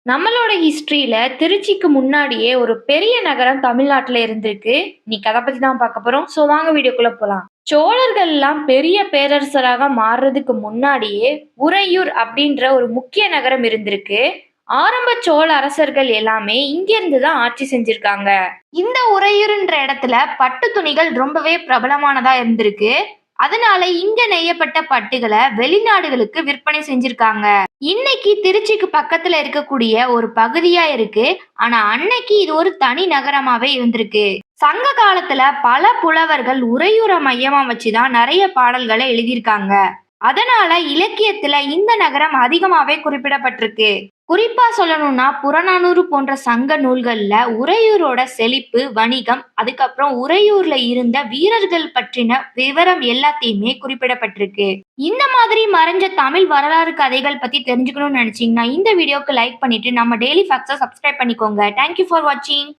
நம்மளோட ஹிஸ்டரியில திருச்சிக்கு முன்னாடியே ஒரு பெரிய நகரம் தமிழ்நாட்டுல இருந்திருக்கு. இன்னைக்கு அத பத்தி தான் பார்க்க போறோம். வாங்க வீடியோக்குள்ள போலாம். சோழர்கள்லாம் பெரிய பேரரசராக மாறுறதுக்கு முன்னாடியே உறையூர் அப்படின்ற ஒரு முக்கிய நகரம் இருந்திருக்கு. ஆரம்ப சோழ அரசர்கள் எல்லாமே இங்கிருந்து தான் ஆட்சி செஞ்சிருக்காங்க. இந்த உறையூர்ன்ற இடத்துல பட்டு துணிகள் ரொம்பவே பிரபலமானதா இருந்திருக்கு. அதனால இங்க நெய்யப்பட்ட பட்டுகளை வெளிநாடுகளுக்கு விற்பனை செஞ்சிருக்காங்க. இன்னைக்கு திருச்சிக்கு பக்கத்துல இருக்கக்கூடிய ஒரு பகுதியா இருக்கு. ஆனா அன்னைக்கு இது ஒரு தனி நகரமாவே இருந்திருக்கு. சங்க காலத்துல பல புலவர்கள் உறையூரை மையமா வச்சுதான் நிறைய பாடல்களை எழுதியிருக்காங்க. அதனால இலக்கியத்துல இந்த நகரம் அதிகமாவே குறிப்பிடப்பட்டிருக்கு. குறிப்பா சொல்லணும்னா புறநானூறு போன்ற சங்க நூல்கள்ல உறையூரோட செழிப்பு, வணிகம், அதுக்கப்புறம் உறையூர்ல இருந்த வீரர்கள் பற்றின விவரம் எல்லாத்தையுமே குறிப்பிடப்பட்டிருக்கு. இந்த மாதிரி மறைஞ்ச தமிழ் வரலாறு கதைகள் பத்தி தெரிஞ்சுக்கணும்னு நினைச்சீங்கன்னா இந்த வீடியோக்கு லைக் பண்ணிட்டு நம்ம டெய்லி ஃபேக்ட்ஸை சப்ஸ்கிரைப் பண்ணிக்கோங்க. தேங்க்யூ ஃபார் வாட்சிங்.